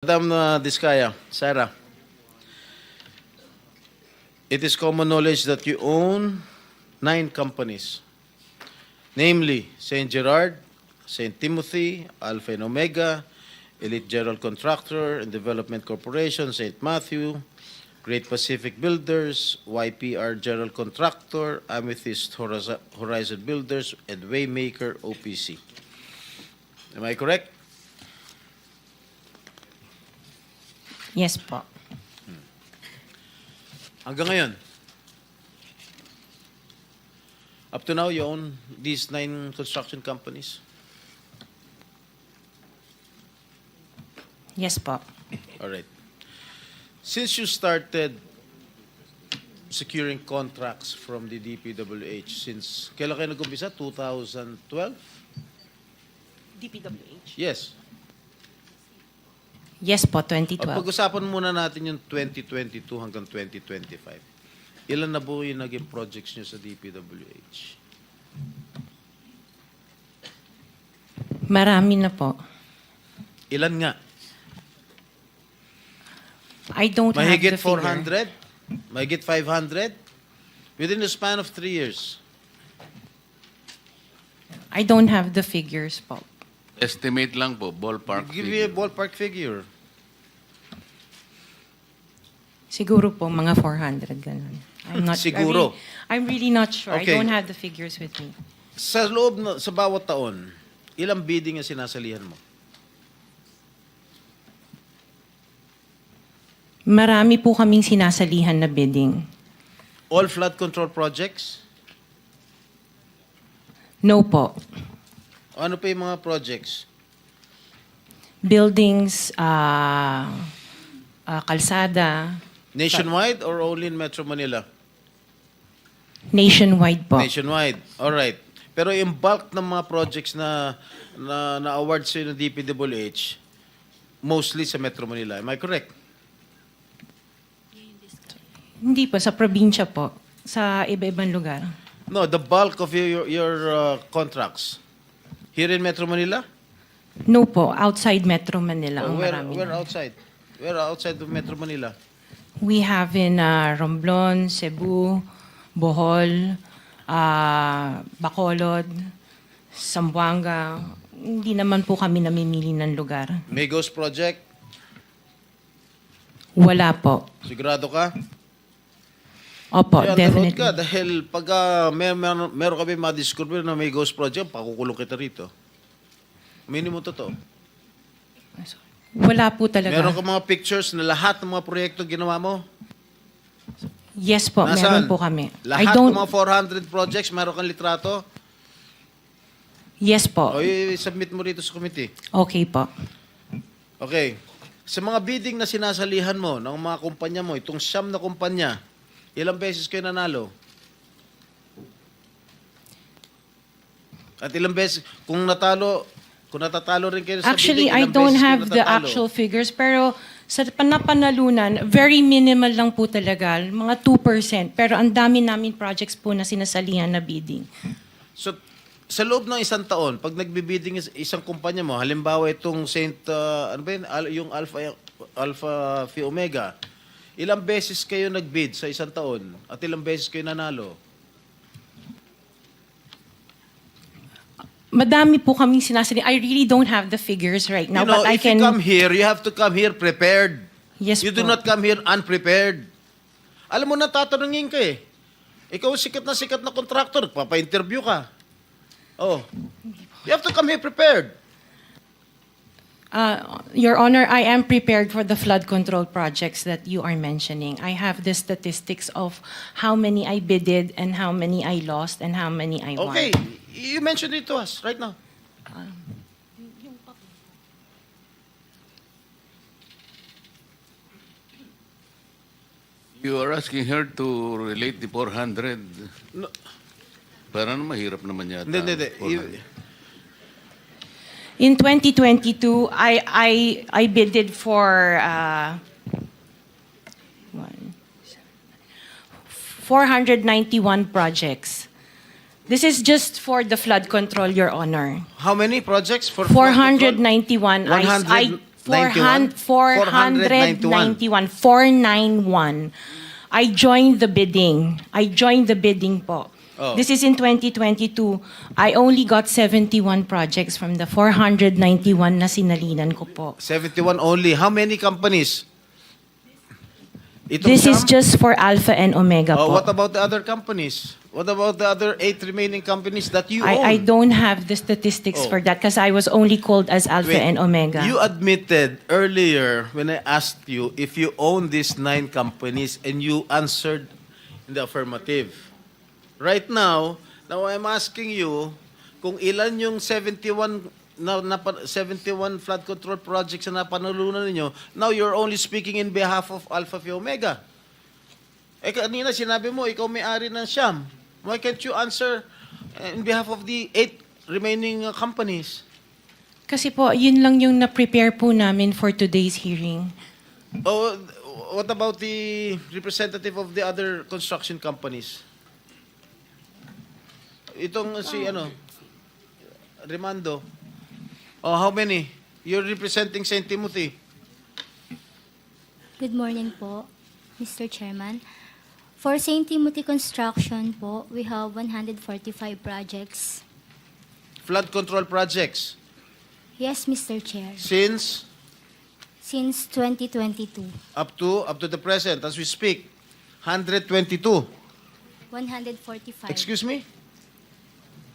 Madam Diskaya, Sarah, it is common knowledge that you own 9 companies, namely St. Gerard, St. Timothy, Alpha and Omega, Elite General Contractor and Development Corporation, St. Matthew, Great Pacific Builders, YPR General Contractor, Amethyst Horizon Builders, and Waymaker OPC. Am I correct? Yes po. Hanggang ngayon, up to now, you own these 9 construction companies? Yes po. All right. Since you started securing contracts from the DPWH, since kailan kayo nag-umpisa? 2012? DPWH? Yes. Yes po, O, 2012. pag-usapan muna natin yung 2022 hanggang 2025. Ilan na po yung naging projects nyo sa DPWH? Marami na po. Ilan nga? I don't have the Mahigit figure. 400? Mahigit 500? Within the span of 3 years. I don't have the figures po. Estimate lang po, ballpark Give me a figure. ballpark figure. Siguro po mga 400 ganun. I'm not Siguro. I'm really not sure. Okay. I don't have the figures with me. Sa loob, sa bawat taon, ilang bidding ang sinasalihan mo? Marami po kaming sinasalihan na bidding. All flood control projects? No po. Ano pa yung mga projects? Buildings, kalsada, Nationwide or only in Metro Manila? nationwide po. Nationwide. All right. Pero yung bulk ng mga projects na award sa ng DPWH, mostly sa Metro Manila. Am I correct? Hindi po, sa probinsya po. Sa iba-ibang lugar. No, the bulk of your contracts. Here in Metro Manila? No po, outside Metro Manila ang marami. Where na. outside? Where outside of Metro Manila? We have in Romblon, Cebu, Bohol, Bacolod, Zamboanga. Hindi naman po kami namimili ng lugar. Migos Project? Wala po. Sigurado ka? Opo, Kaya definitely. ka dahil pag meron kami ma-discover na may ghost project, pakukulong kita rito. Minimum totoo. Wala po talaga. Meron ka mga pictures na lahat ng mga proyekto ginawa mo? Yes po, Nasaan? meron po kami. Lahat ng mga 400 projects, meron kang litrato? Yes po. O i-submit mo rito sa committee. Okay po. Okay. Sa mga bidding na sinasalihan mo ng mga kumpanya mo, itong 9 na kumpanya, ilang beses kayo nanalo? At ilang beses, kung natatalo rin kayo sa Actually, bidding, I ilang don't beses kayo have the natatalo? actual figures, pero sa panapanalunan, very minimal lang po talaga, mga 2%. Pero ang dami namin projects po na sinasalihan na bidding. So, sa loob ng isang taon, pag nagbibidding isang kumpanya mo, halimbawa itong ano ba yun? Yung Alpha Phi Omega, ilang beses kayo nagbid sa isang taon at ilang beses kayo nanalo? Madami po kaming sinasalihan. I really don't have the figures right now, You know, but I if can... you come here, you have to come here prepared. Yes You do po. not come here unprepared. Alam mo na, tatanungin ka eh. Ikaw sikat na contractor, papa-interview ka. Oh. You have to come here prepared. Your Honor, I am prepared for the flood control projects that you are mentioning. I have the statistics of how many I bidded and how many I lost and how many I won. Okay. You mentioned it to us right now. You are asking her to relate the 400. No. Parang mahirap naman yata. Hindi. 400. In 2022, I bidded for 491 projects. This is just for the flood control, Your Honor. How many projects? For 491. 100, 91? 491. 491. I joined the bidding. Po. Oh. This is in 2022. I only got 71 projects from the 491 na sinalinan ko po. 71 only. How many companies? Itong This is Siyam? just for Alpha and Omega Oh, po. what about the other companies? What about the other 8 remaining companies that you own? I don't have the statistics Oh. for that because I was only called as Alpha Wait, and Omega. You admitted earlier when I asked you if you own these 9 companies and you answered in the affirmative. Right now I'm asking you kung ilan yung 71 71 flood control projects na napanalunan ninyo. Now you're only speaking in behalf of Alpha Phi Omega. Eh kanina sinabi mo ikaw may-ari ng Siyam. Why can't you answer in behalf of the 8 remaining companies? Kasi po, yun lang yung na-prepare po namin for today's hearing. Oh, what about the representative of the other construction companies? Itong si Rimando. Oh, how many? You're representing St. Timothy. Good morning po, Mr. Chairman. For St. Timothy Construction po, we have 145 projects. Flood control projects. Yes, Mr. Chair. Since Since 2022, up to the present as we speak, 122. 145. Excuse me?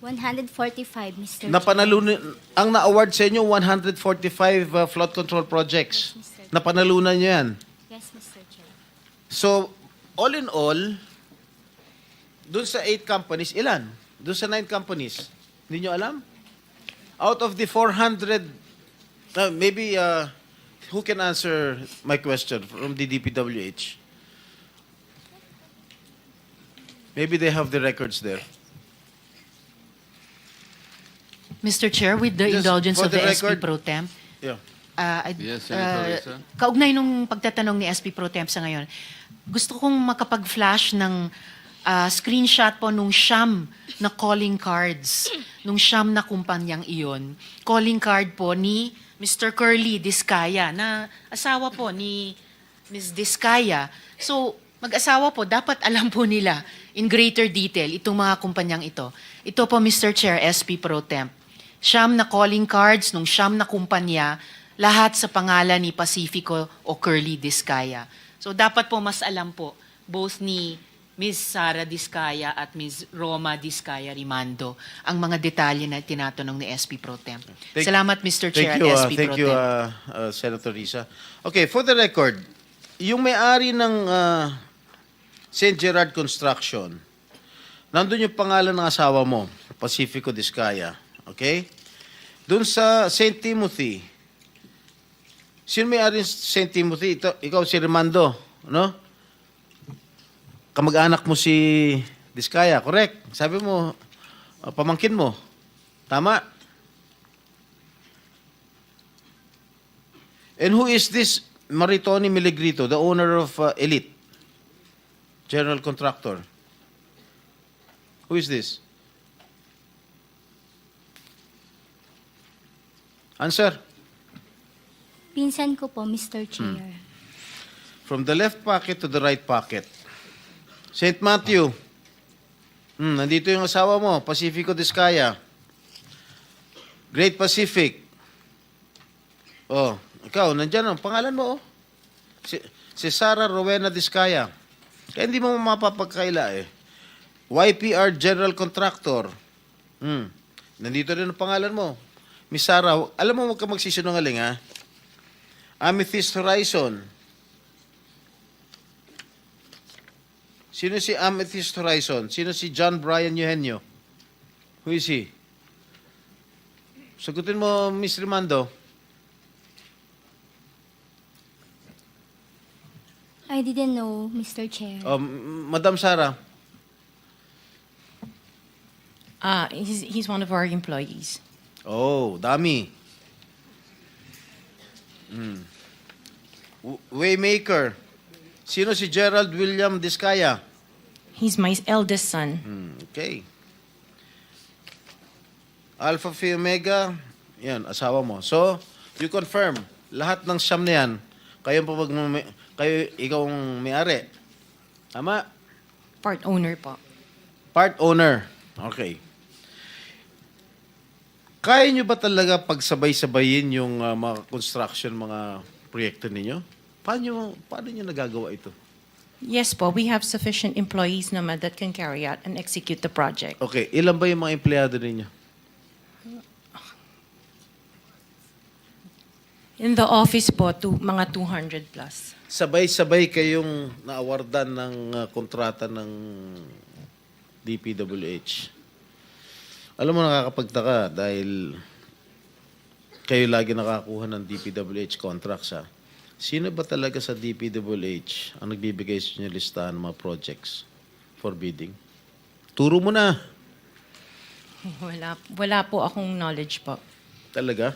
145, Mr. Napanalunan ang na-award sa inyo 145 flood control projects. Yes, Mr. Napanalunan niyo 'yan. Yes, Mr. Chair. So, all in all, dun sa 8 companies, ilan? Dun sa 9 companies, hindi nyo alam? Out of the 400, maybe, who can answer my question from the DPWH? Maybe they have the records there. Mr. Chair, with the Just indulgence for of the the SP record- Pro Temp, Yeah. Yes, Senator Risa. kaugnay nung pagtatanong ni SP Pro Temp sa ngayon, gusto kong makapag-flash ng screenshot po nung siyam na calling cards, nung siyam na kumpanyang iyon. Calling card po ni Mr. Curly Discaya, na asawa po ni Ms. Discaya. So, mag-asawa po, dapat alam po nila in greater detail itong mga kumpanyang ito. Ito po, Mr. Chair, SP Pro Temp. Siyam na calling cards nung siyam na kumpanya, lahat sa pangalan ni Pacifico o Curly Discaya. So dapat po mas alam po, both ni Ms. Sara Discaya at Ms. Roma Discaya Rimando, ang mga detalye na tinatanong ni SP Pro Temp. Thank- Salamat, Mr. Chair, Thank you, at SP thank Pro you, Temp. Senator Risa. Okay, for the record, yung may-ari ng St. Gerard Construction, nandun yung pangalan ng asawa mo, Pacifico Discaya. Okay? Doon sa St. Timothy, sino may-ari ng St. Timothy? Ikaw si Rimando, no? Kamag-anak mo si Discaya, correct? Sabi mo, pamangkin mo. Tama? And who is this Maritoni Miligrito, the owner of Elite General Contractor? Who is this? Answer. Pinsan ko po, Mr. Chair. From the left pocket to the right pocket. St. Matthew. Nandito yung asawa mo, Pacifico Discaya. Great Pacific. Oh, ikaw, nandyan ang pangalan mo, oh. Si Sara Rowena Discaya. Kaya hindi mo mapapagkaila, eh. YPR General Contractor. Nandito rin ang pangalan mo. Miss Sara, alam mo, huwag ka magsisinungaling, ha? Amethyst Horizon. Sino si Amethyst Horizon? Sino si John Brian Eugenio? Who is he? Sagutin mo, Miss Rimando. I didn't know, Mr. Chair. Madam Sara. He's one of our employees. Oh, dami. Waymaker. Sino si Gerald William Discaya? He's my eldest son. Okay. Alpha Phi Omega, yan, asawa mo. So, you confirm lahat ng siyam na yan, kayo, ikaw ang may-ari. Tama? Part owner po. Part owner. Okay. Kaya nyo ba talaga pagsabay-sabayin yung mga construction, mga proyekto ninyo? Paano nyo nagagawa ito? Yes po, we have sufficient employees naman that can carry out and execute the project. Okay, ilan ba yung mga empleyado ninyo? In the office po, mga 200 plus. Sabay-sabay kayong naawardan ng kontrata ng DPWH. Alam mo, nakakapagtaka dahil kayo lagi nakakuha ng DPWH contracts, ha? Sino ba talaga sa DPWH ang nagbibigay sa inyo listahan ng mga projects for bidding? Turo mo na. Wala po akong knowledge po. Talaga?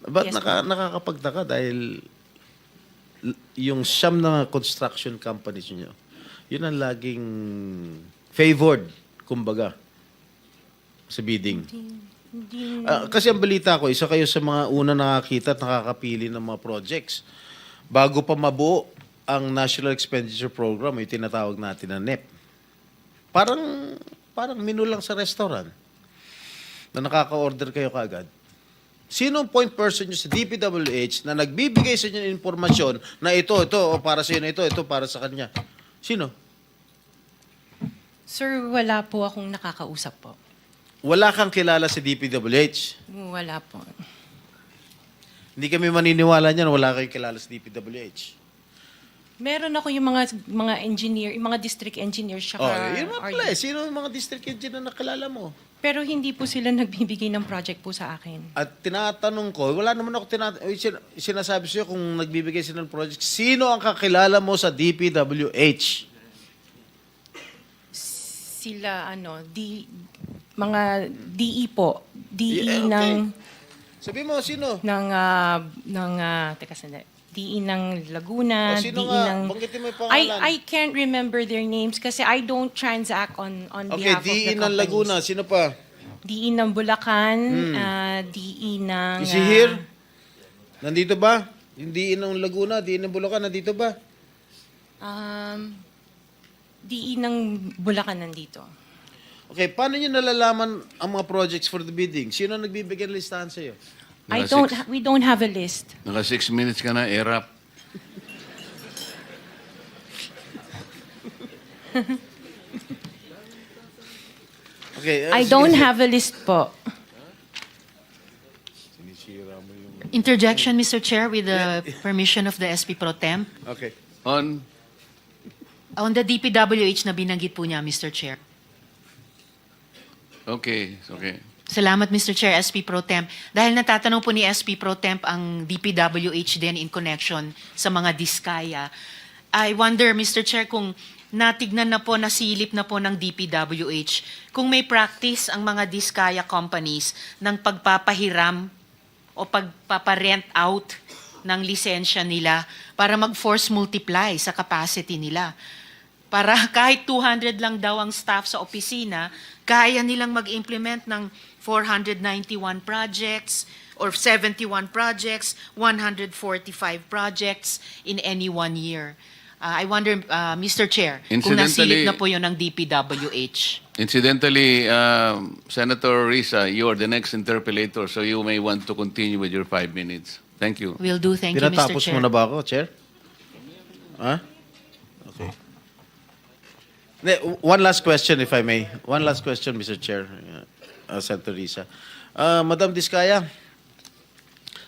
Ba't Yes, nakakapagtaka dahil yung siyam na construction companies nyo, yun ang laging favored, kumbaga, sa bidding. Kasi ang balita ko, isa kayo sa mga una nakakita at nakakapili ng mga projects. Bago pa mabuo ang National Expenditure Program, yung tinatawag natin na NEP. Parang menu lang sa restaurant na nakaka-order kayo kaagad. Sino ang point person nyo sa DPWH na nagbibigay sa inyo ng informasyon na ito, o para sa inyo, ito para sa kanya? Sino? Sir, wala po akong nakakausap po. Wala kang kilala sa DPWH. Wala po. Hindi kami maniniwala niyan, wala kayong kilala sa DPWH. Meron ako yung mga engineer, yung mga district engineers siya. Yun mga pala eh. Sino ang mga district engineer na nakilala mo? Pero hindi po sila nagbibigay ng project po sa akin. At tinatanong ko, wala naman ako sinasabi sa'yo kung nagbibigay sila ng project. Sino ang kakilala mo sa DPWH? Sila, mga DE po. DE Yeah, okay. ng, Sabi mo, sino? teka sandali. DE ng Laguna, O, sino DE nga? ng... Banggitin mo yung pangalan. I can't remember their names kasi I don't transact on Okay, behalf of the DE ng companies. Laguna. Sino pa? DE ng Bulacan, DE ng... Is he here? Nandito ba? Yung DE ng Laguna, DE ng Bulacan, nandito ba? DE ng Bulacan nandito. Okay, paano nyo nalalaman ang mga projects for the bidding? Sino ang nagbibigay ng listahan sa'yo? We don't have a list. Naka 6 minutes ka na, erap. Okay, I don't have a list po. Interjection, Mr. Chair, with the permission of the SP Pro Temp. Okay. On the DPWH na binanggit po niya, Mr. Chair. Okay. Salamat, Mr. Chair, SP Pro Temp. Dahil natatanong po ni SP Pro Temp ang DPWH din in connection sa mga diskaya. I wonder, Mr. Chair, kung natignan na po, nasilip na po ng DPWH, kung may practice ang mga diskaya companies ng pagpapahiram o pagpaparent out ng lisensya nila para mag-force multiply sa capacity nila. Para kahit 200 lang daw ang staff sa opisina, kaya nilang mag-implement ng 491 projects or 71 projects, 145 projects in any 1 year. I wonder, Mr. Chair, kung nasilip na po yun ng DPWH. Incidentally, Senator Risa, you are the next interpellator, so you may want to continue with your 5 minutes. Thank you. Will do. Thank you, Mr. Pinatapos Chair. mo na ba ako, Chair? Ha? Okay. One last question, if I may. One last question, Mr. Chair, Senator Risa. Madam Diskaya,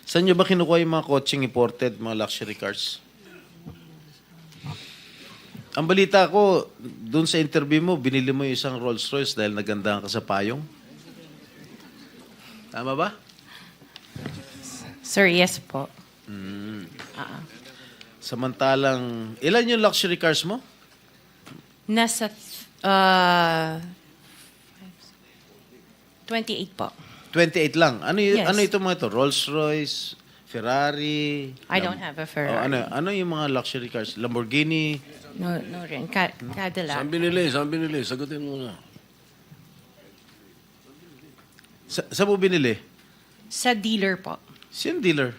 saan nyo ba kinukuha yung mga coaching imported, mga luxury cars? Ang balita ko, dun sa interview mo, binili mo yung isang Rolls Royce dahil nagandahan ka sa payong. Tama ba? Sir, yes po. Samantalang, ilan yung luxury cars mo? Nasa 28 po. 28 lang. Yes. Ano ito mga ito? Rolls Royce, Ferrari? I don't have a Ferrari. Ano yung mga luxury cars? Lamborghini? No rin. Cadillac. Saan binili? Sagutin mo na. Saan mo binili? Sa dealer po. Sino dealer?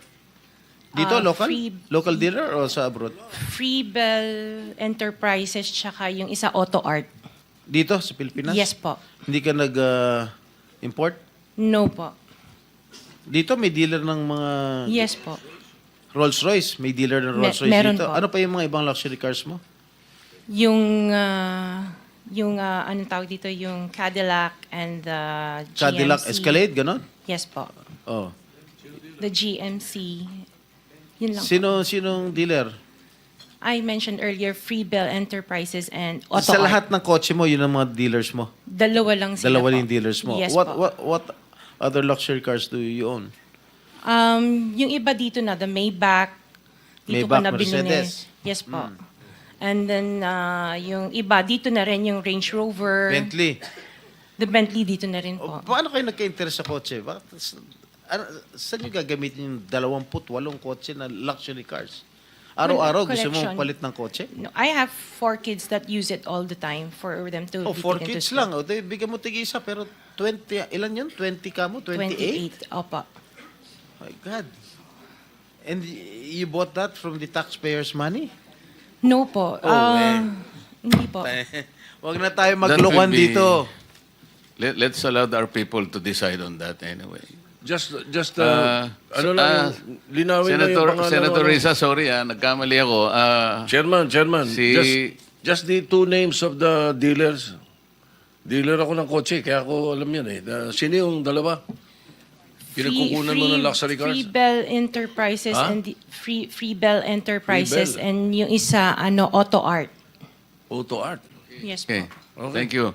Dito, local? Free, Local dealer o sa abroad? Freebell Enterprises, tsaka yung isa Auto Art. Dito, sa Pilipinas? Yes po. Hindi ka nag-import? No po. Dito, may dealer ng mga Yes po. Rolls-Royce. May dealer ng Rolls-Royce meron dito. po. Ano pa yung mga ibang luxury cars mo? Yung anong tawag dito, yung Cadillac and the GMC. Cadillac Escalade, ganon? Yes po. Oh. The GMC. Yun lang po. Sinong dealer? I mentioned earlier, Freebell Enterprises and Auto Sa Art. lahat ng kotse mo, yun ang mga dealers mo. Dalawa lang sila Dalawa po. yung dealers mo. Yes what, po. what other luxury cars do you own? Yung iba dito na, the Maybach. Dito Maybach, ko na binili. Mercedes. Yes po. And then, yung iba, dito na rin yung Range Rover. Bentley. The Bentley dito na rin O, po. paano kayo nagka-interest sa kotse? Saan nyo gagamitin yung 28 kotse na luxury cars? Araw-araw gusto mo Collection. palit ng kotse? No, I have 4 kids that use it all the time for them to Oh, be 4 taken to kids school. lang. O, bigyan mo tig-isa, pero 20, ilan yun? 20 ka mo? 28? 28. Opo. My God. And you bought that from the taxpayers' money? No po. Hindi po. Huwag na tayo That maglokohan will be- dito. Let's allow our people to decide on that anyway. Just Uh, ano lang, linawin na yung Senator, pangalan. Senator ano. Risa, sorry nagkamali ako. Chairman, Si- just the two names of the dealers. Dealer ako ng kotse, kaya ako alam yan eh. Sino yung dalawa? Pinagkukunan mo ng luxury cars? Freebell Enterprises Ha? and Freebell Enterprises Freebell. and yung isa Auto Art. Auto Art. Yes po. Okay. Thank you.